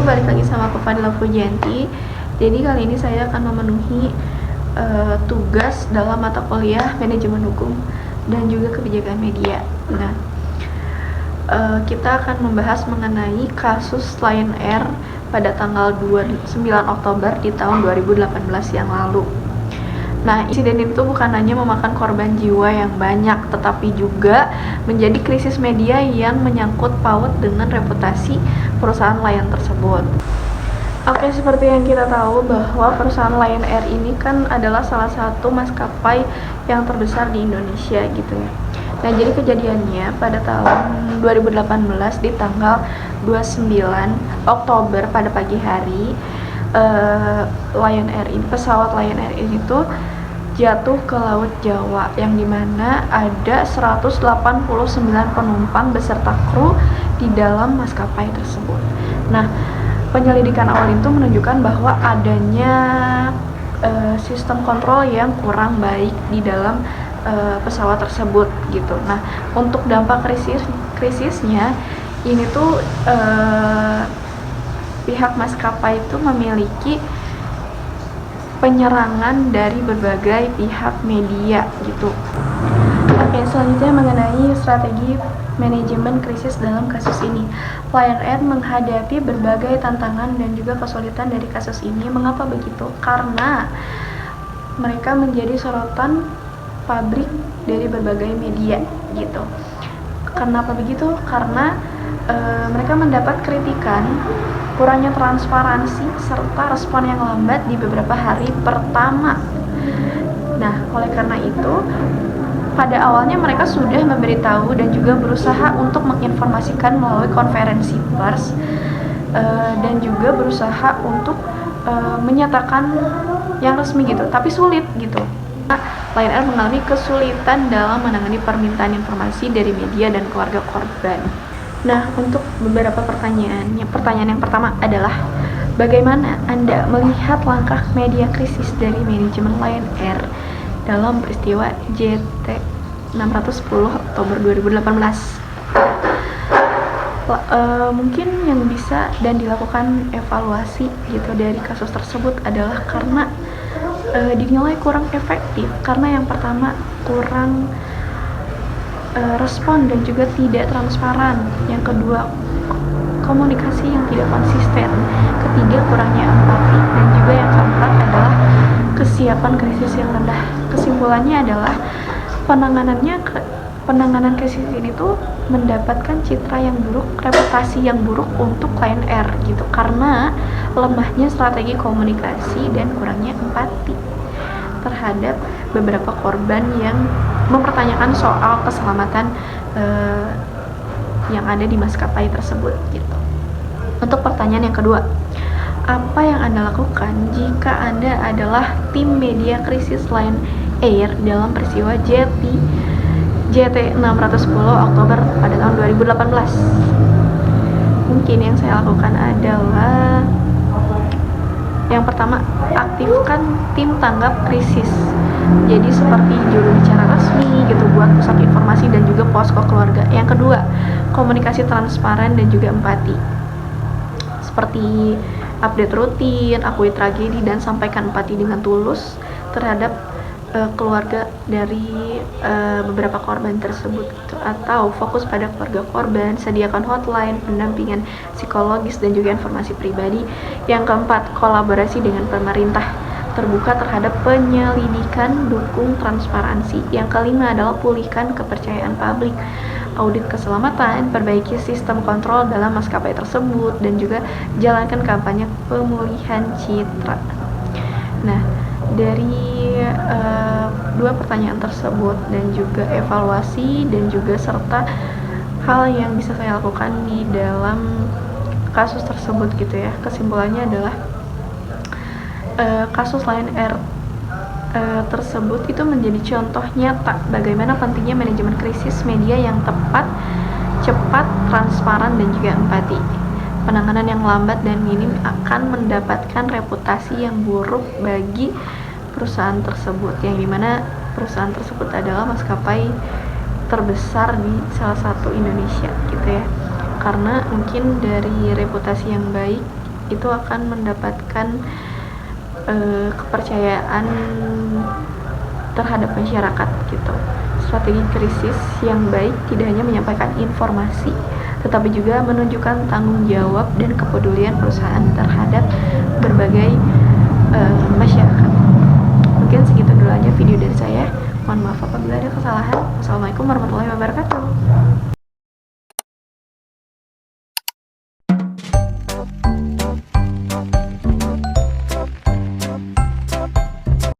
balik lagi sama aku Fadila Pujianti. Jadi kali ini saya akan memenuhi tugas dalam mata kuliah manajemen hukum dan juga kebijakan media. Nah, kita akan membahas mengenai kasus Lion Air pada tanggal 29 Oktober di tahun 2018 yang lalu. Nah, insiden itu bukan hanya memakan korban jiwa yang banyak, tetapi juga menjadi krisis media yang menyangkut paut dengan reputasi perusahaan Lion tersebut. Oke, seperti yang kita tahu bahwa perusahaan Lion Air ini kan adalah salah satu maskapai yang terbesar di Indonesia gitu ya. Nah, jadi kejadiannya pada tahun 2018 di tanggal 29 Oktober pada pagi hari, pesawat Lion Air ini tuh jatuh ke Laut Jawa, yang dimana ada 189 penumpang beserta kru di dalam maskapai tersebut. Nah, penyelidikan awal itu menunjukkan bahwa adanya sistem kontrol yang kurang baik di dalam pesawat tersebut gitu. Nah, untuk dampak krisisnya ini tuh pihak maskapai itu memiliki penyerangan dari berbagai pihak media gitu. Oke, selanjutnya mengenai strategi manajemen krisis dalam kasus ini. Lion Air menghadapi berbagai tantangan dan juga kesulitan dari kasus ini. Mengapa begitu? Karena mereka menjadi sorotan publik dari berbagai media gitu. Kenapa begitu? Karena mereka mendapat kritikan kurangnya transparansi serta respon yang lambat di beberapa hari pertama. Nah, oleh karena itu, pada awalnya mereka sudah memberitahu dan juga berusaha untuk menginformasikan melalui konferensi pers dan juga berusaha untuk menyatakan yang resmi gitu, tapi sulit gitu. Lion Air mengalami kesulitan dalam menangani permintaan informasi dari media dan keluarga korban. Nah, untuk beberapa pertanyaan yang pertama adalah, bagaimana Anda melihat langkah media krisis dari manajemen Lion Air dalam peristiwa JT610 Oktober 2018? Mungkin yang bisa dan dilakukan evaluasi gitu dari kasus tersebut adalah karena dinilai kurang efektif, karena yang pertama kurang respon dan juga tidak transparan. Yang kedua, komunikasi yang tidak konsisten. Ketiga, kurangnya empati. Dan juga yang keempat adalah kesiapan krisis yang rendah. Kesimpulannya adalah penanganan krisis ini tuh mendapatkan citra yang buruk, reputasi yang buruk untuk Lion Air gitu, karena lemahnya strategi komunikasi dan kurangnya empati terhadap beberapa korban yang mempertanyakan soal keselamatan yang ada di maskapai tersebut gitu. Untuk pertanyaan yang kedua, apa yang Anda lakukan jika Anda adalah tim media krisis Lion Air dalam peristiwa JT610 Oktober pada tahun 2018? Mungkin yang saya lakukan adalah, yang pertama, aktifkan tim tanggap krisis. Jadi seperti juru bicara resmi gitu buat pusat informasi dan juga posko keluarga. Yang kedua, komunikasi transparan dan juga empati. Seperti update rutin, akui tragedi, dan sampaikan empati dengan tulus terhadap keluarga dari beberapa korban tersebut gitu. Atau fokus pada keluarga korban, sediakan hotline, pendampingan psikologis dan juga informasi pribadi. Yang keempat, kolaborasi dengan pemerintah, terbuka terhadap penyelidikan, dukung transparansi. Yang kelima adalah pulihkan kepercayaan publik, audit keselamatan, perbaiki sistem kontrol dalam maskapai tersebut, dan juga jalankan kampanye pemulihan citra. Nah, dari dua pertanyaan tersebut dan juga evaluasi dan juga serta hal yang bisa saya lakukan di dalam kasus tersebut gitu ya, kesimpulannya adalah kasus Lion Air tersebut itu menjadi contoh nyata bagaimana pentingnya manajemen krisis media yang tepat, cepat, transparan, dan juga empati. Penanganan yang lambat dan minim akan mendapatkan reputasi yang buruk bagi perusahaan tersebut, yang dimana perusahaan tersebut adalah maskapai terbesar di salah satu Indonesia gitu ya. Karena mungkin dari reputasi yang baik itu akan mendapatkan kepercayaan terhadap masyarakat gitu. Strategi krisis yang baik tidak hanya menyampaikan informasi, tetapi juga menunjukkan tanggung jawab dan kepedulian perusahaan terhadap berbagai masyarakat. Mungkin segitu dulu aja video dari saya. Mohon maaf apabila ada kesalahan. Wassalamualaikum warahmatullahi wabarakatuh.